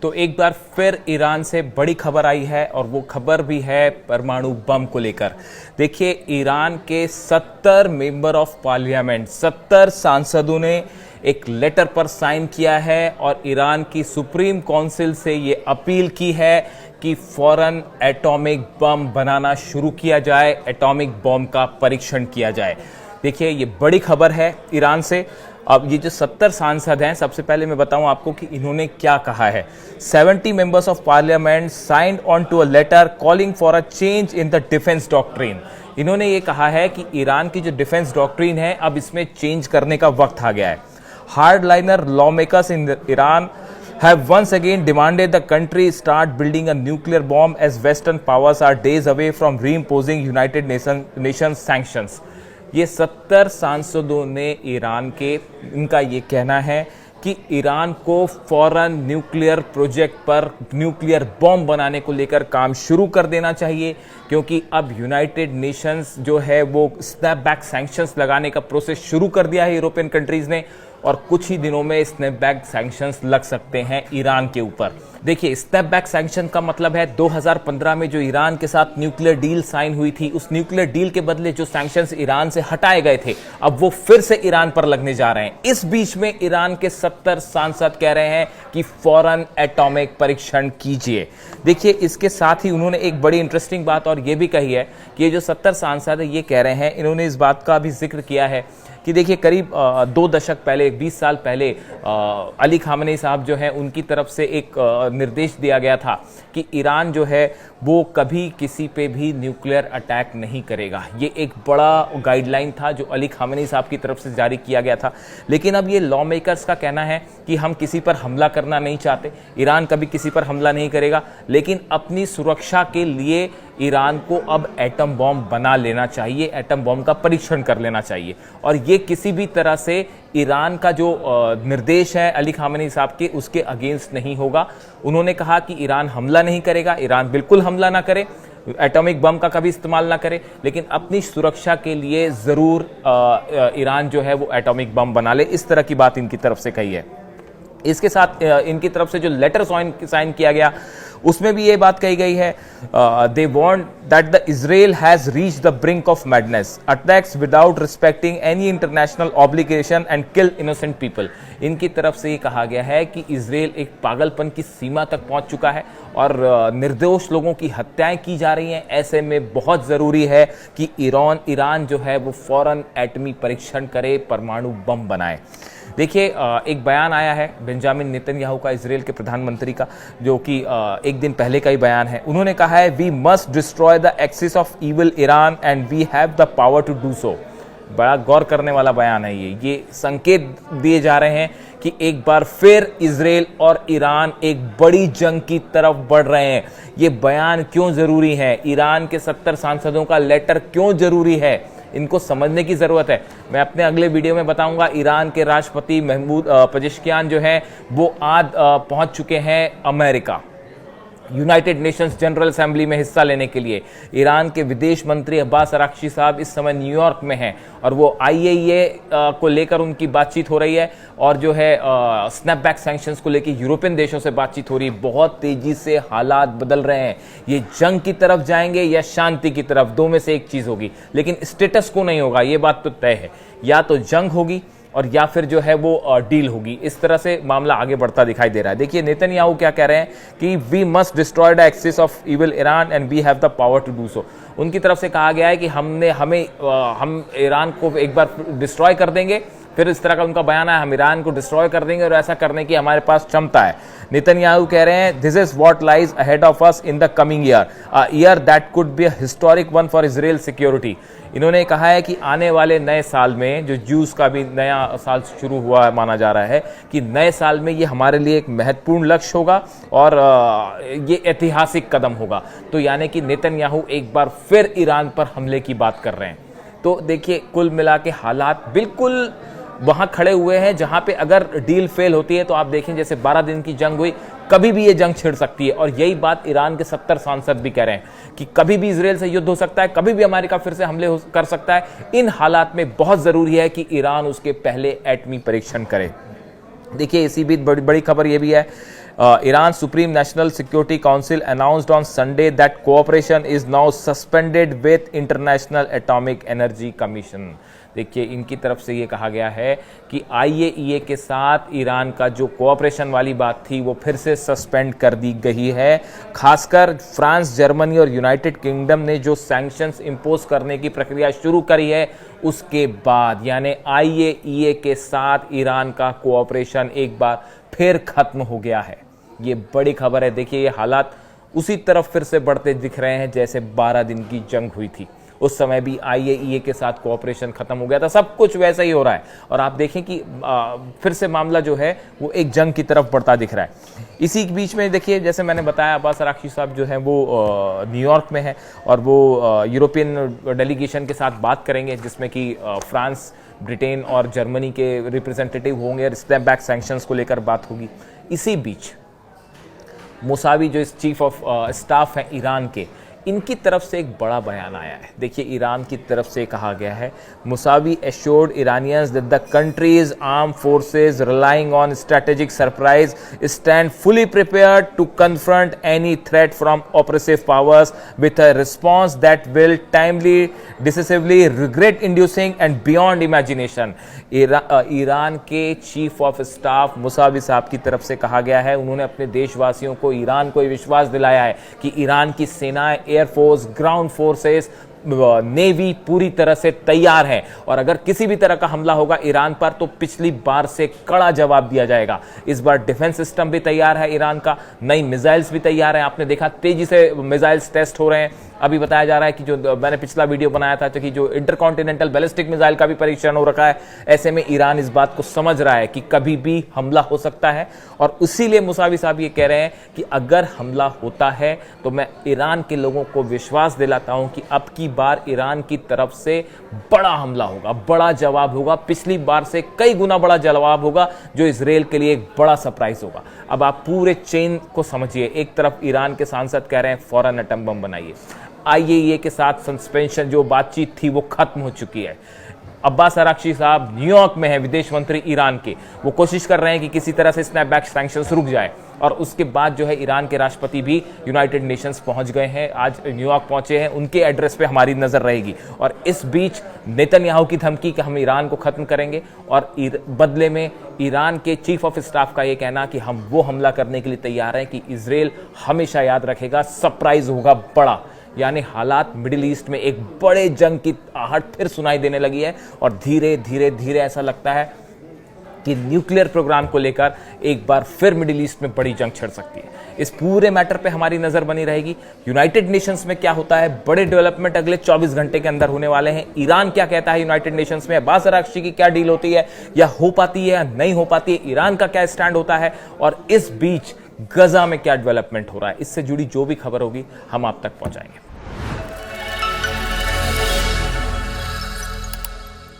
तो एक बार फिर ईरान से बड़ी खबर आई है और वो खबर भी है परमाणु बम को लेकर। देखिए, ईरान के 70 मेंबर ऑफ पार्लियामेंट 70 सांसदों ने एक लेटर पर साइन किया है और ईरान की सुप्रीम काउंसिल से ये अपील की है कि फौरन एटॉमिक बम बनाना शुरू किया जाए, एटॉमिक बम का परीक्षण किया जाए। देखिए, ये बड़ी खबर है ईरान से। अब ये जो 70 सांसद हैं, सबसे पहले मैं बताऊं आपको कि इन्होंने क्या कहा है। 70 members of parliament signed on to a letter calling for a change in the defence doctrine. इन्होंने ये कहा है कि ईरान की जो डिफेंस डॉक्ट्रिन है, अब इसमें चेंज करने का वक्त आ गया है। Hardliner law makers in Iran have once again demanded the country start building a nuclear bomb as Western powers are days away from reimposing United Nations sanctions। ये 70 सांसदों ने ईरान के, इनका ये कहना है कि ईरान को फौरन न्यूक्लियर प्रोजेक्ट पर न्यूक्लियर बॉम्ब बनाने को लेकर काम शुरू कर देना चाहिए, क्योंकि अब यूनाइटेड नेशंस जो है वो स्नैप बैक सैंक्शंस लगाने का प्रोसेस शुरू कर दिया है यूरोपियन कंट्रीज ने, और कुछ ही दिनों में स्नैप बैक सैंक्शंस लग सकते हैं ईरान के ऊपर। देखिए, स्नैप बैक सैंक्शन का मतलब है 2015 में जो ईरान के साथ न्यूक्लियर डील साइन हुई थी, उस न्यूक्लियर डील के बदले जो सैंक्शंस ईरान से हटाए गए थे, अब वो फिर से ईरान पर लगने जा रहे हैं। इस बीच में ईरान के 70 सांसद कह रहे हैं कि फौरन एटॉमिक परीक्षण कीजिए। देखिए, इसके साथ ही उन्होंने एक बड़ी इंटरेस्टिंग बात और ये भी कही है कि ये जो 70 सांसद है, ये कह रहे हैं, इन्होंने इस बात का भी जिक्र किया है कि देखिए, करीब 2 दशक पहले, 20 साल पहले अली खामेनी साहब जो है, उनकी तरफ से एक निर्देश दिया गया था कि ईरान जो है वो कभी किसी पे भी न्यूक्लियर अटैक नहीं करेगा। ये एक बड़ा गाइडलाइन था जो अली खामेनी साहब की तरफ से जारी किया गया था। लेकिन अब ये लॉ मेकर्स का कहना है कि हम किसी पर हमला करना नहीं चाहते, ईरान कभी किसी पर हमला नहीं करेगा, लेकिन अपनी सुरक्षा के लिए ईरान को अब एटम बॉम्ब बना लेना चाहिए, एटम बॉम्ब का परीक्षण कर लेना चाहिए। और ये किसी भी तरह से ईरान का जो निर्देश है अली खामेनी साहब के, उसके अगेंस्ट नहीं होगा। उन्होंने कहा कि ईरान हमला नहीं करेगा, ईरान बिल्कुल हमला ना करे, एटॉमिक बम का कभी इस्तेमाल ना करे, लेकिन अपनी सुरक्षा के लिए जरूर ईरान जो है वो एटॉमिक बम बना ले। इस तरह की बात इनकी तरफ से कही है। इसके साथ इनकी तरफ से जो लेटर साइन किया गया, उसमें भी ये बात कही गई है, they want that the Israel has reached the brink of madness, attacks without respecting any international obligation and kill innocent people. इनकी तरफ से ये कहा गया है कि इजराइल एक पागलपन की सीमा तक पहुंच चुका है और निर्दोष लोगों की हत्याएं की जा रही हैं। ऐसे में बहुत जरूरी है कि ईरान जो है वो फौरन एटमी परीक्षण करे, परमाणु बम बनाए। देखिए, एक बयान आया है बेंजामिन नेतन्याहू का, इजराइल के प्रधानमंत्री का, जो कि एक दिन पहले का ही बयान है। उन्होंने कहा है, we must destroy the axis of evil Iran and we have the power to do so. बड़ा गौर करने वाला बयान है ये संकेत दिए जा रहे हैं कि एक बार फिर इजराइल और ईरान एक बड़ी जंग की तरफ बढ़ रहे हैं। ये बयान क्यों जरूरी है, ईरान के 70 सांसदों का लेटर क्यों जरूरी है, इनको समझने की जरूरत है। मैं अपने अगले वीडियो में बताऊंगा। ईरान के राष्ट्रपति महमूद पेजेश्कियान जो हैं वो आज पहुंच चुके हैं America, United Nations general assembly में हिस्सा लेने के लिए। ईरान के विदेश मंत्री अब्बास अराक्ची साहब इस समय न्यूयॉर्क में हैं और वो IAEA को लेकर उनकी बातचीत हो रही है, और जो है स्नैपबैक सैंक्शंस को लेकर यूरोपियन देशों से बातचीत हो रही है। बहुत तेजी से हालात बदल रहे हैं। ये जंग की तरफ जाएंगे या शांति की तरफ, दो में से एक चीज होगी, लेकिन स्टेटस को नहीं होगा, ये बात तो तय है। या तो जंग होगी और या फिर जो है वो डील होगी। इस तरह से मामला आगे बढ़ता दिखाई दे रहा है। देखिए, नेतन्याहू क्या कह रहे हैं कि we must destroy the axis of evil Iran and we have the power to do so. उनकी तरफ से कहा गया है कि हम ईरान को एक बार डिस्ट्रॉय कर देंगे। फिर इस तरह का उनका बयान है, हम ईरान को डिस्ट्रॉय कर देंगे और ऐसा करने की हमारे पास क्षमता है। नेतन्याहू कह रहे हैं, this is what lies ahead of us in the coming year, a year that could be a historic one for Israel security. इन्होंने कहा है कि आने वाले नए साल में, जो ज्यूज का भी नया साल शुरू हुआ है, माना जा रहा है कि नए साल में ये हमारे लिए एक महत्वपूर्ण लक्ष्य होगा और ये ऐतिहासिक कदम होगा। तो यानी कि नेतन्याहू एक बार फिर ईरान पर हमले की बात कर रहे हैं। तो देखिए, कुल मिला के हालात बिल्कुल वहां खड़े हुए हैं जहां पे अगर डील फेल होती है तो आप देखें, जैसे 12 दिन की जंग हुई, कभी भी ये जंग छिड़ सकती है। और यही बात ईरान के 70 सांसद भी कह रहे हैं कि कभी भी इजराइल से युद्ध हो सकता है, कभी भी अमेरिका फिर से हमले कर सकता है। इन हालात में बहुत जरूरी है कि ईरान उसके पहले एटमी परीक्षण करे। देखिए, इसी बीच बड़ी खबर यह भी है, Iran Supreme National Security Council announced on Sunday that cooperation is now suspended with International Atomic Energy Commission. देखिए, इनकी तरफ से ये कहा गया है कि IAEA के साथ ईरान का जो कोऑपरेशन वाली बात थी वो फिर से सस्पेंड कर दी गई है। खासकर फ्रांस, जर्मनी और यूनाइटेड किंगडम ने जो सैंक्शंस इंपोज करने की प्रक्रिया शुरू करी है उसके बाद, यानी IAEA के साथ ईरान का कोऑपरेशन एक बार फिर खत्म हो गया है। ये बड़ी खबर है। देखिए, ये हालात उसी तरफ फिर से बढ़ते दिख रहे हैं जैसे 12 दिन की जंग हुई थी। उस समय भी IAEA के साथ कोऑपरेशन खत्म हो गया था। सब कुछ वैसा ही हो रहा है और आप देखें कि फिर से मामला जो है वो एक जंग की तरफ बढ़ता दिख रहा है। इसी बीच में देखिए, जैसे मैंने बताया, अब्बास अराक्ची साहब जो हैं वो न्यूयॉर्क में हैं और वो यूरोपियन डेलीगेशन के साथ बात करेंगे, जिसमें कि फ्रांस, ब्रिटेन और जर्मनी के रिप्रेजेंटेटिव होंगे और स्टेप बैक सैंक्शंस को लेकर बात होगी। इसी बीच मुसावी जो चीफ ऑफ स्टाफ हैं ईरान के, इनकी तरफ से एक बड़ा बयान आया है। देखिए, ईरान की तरफ से कहा गया है, Mousavi assured Iranians that the country's arm forces relying on strategic surprise stand fully prepared to confront any threat from oppressive powers with a response that will timely, decisively, regret inducing and beyond imagination. Iran के chief of staff Mousavi साहब की तरफ से कहा गया है, उन्होंने अपने देशवासियों को, ईरान को विश्वास दिलाया है कि ईरान की सेनाएं, एयरफोर्स, ग्राउंड फोर्सेस, नेवी पूरी तरह से तैयार है और अगर किसी भी तरह का हमला होगा ईरान पर तो पिछली बार से कड़ा जवाब दिया जाएगा। इस बार डिफेंस सिस्टम भी तैयार है ईरान का, नई मिसाइल्स भी तैयार है। आपने देखा तेजी से मिसाइल्स टेस्ट हो रहे हैं। अभी बताया जा रहा है कि जो मैंने पिछला वीडियो बनाया था कि जो इंटरकॉन्टिनेंटल बैलिस्टिक मिसाइल का भी परीक्षण हो रखा है। ऐसे में ईरान इस बात को समझ रहा है कि कभी भी हमला हो सकता है और इसीलिए मुसावी साहब ये कह रहे हैं कि अगर हमला होता है तो मैं ईरान के लोगों को विश्वास दिलाता हूं कि अब की बार ईरान की तरफ से बड़ा हमला होगा, बड़ा जवाब होगा, पिछली बार से कई गुना बड़ा जवाब होगा, जो इजराइल के लिए एक बड़ा सरप्राइज होगा। अब आप पूरे चेन को समझिए। एक तरफ ईरान के सांसद कह रहे हैं फौरन एटम बम बनाइए। IAEA के साथ सस्पेंशन जो बातचीत थी वो खत्म हो चुकी है। अब्बास अराक्ची साहब न्यूयॉर्क में हैं, विदेश मंत्री ईरान के, वो कोशिश कर रहे हैं कि किसी तरह से स्नैपबैक सैंक्शंस रुक जाए और उसके बाद जो है ईरान के राष्ट्रपति भी यूनाइटेड नेशंस पहुंच गए हैं, आज न्यूयॉर्क पहुंचे हैं। उनके एड्रेस पे हमारी नजर रहेगी और इस बीच नेतन्याहू की धमकी कि हम ईरान को खत्म करेंगे और बदले में ईरान के चीफ ऑफ स्टाफ का यह कहना कि हम वो हमला करने के लिए तैयार हैं कि इजराइल हमेशा याद रखेगा, सरप्राइज होगा बड़ा। यानी हालात मिडिल ईस्ट में एक बड़े जंग की आहट फिर सुनाई देने लगी है और धीरे धीरे धीरे ऐसा लगता है कि न्यूक्लियर प्रोग्राम को लेकर एक बार फिर मिडिल ईस्ट में बड़ी जंग छिड़ सकती है। इस पूरे मैटर पे हमारी नजर बनी रहेगी। यूनाइटेड नेशंस में क्या होता है, बड़े डेवलपमेंट अगले 24 घंटे के अंदर होने वाले हैं। ईरान क्या कहता है यूनाइटेड नेशंस में, अब्बास अराक्ची की क्या डील होती है या हो पाती है या नहीं हो पाती है, ईरान का क्या स्टैंड होता है और इस बीच गजा में क्या डेवलपमेंट हो रहा है, इससे जुड़ी जो भी खबर होगी हम आप तक पहुंचाएंगे।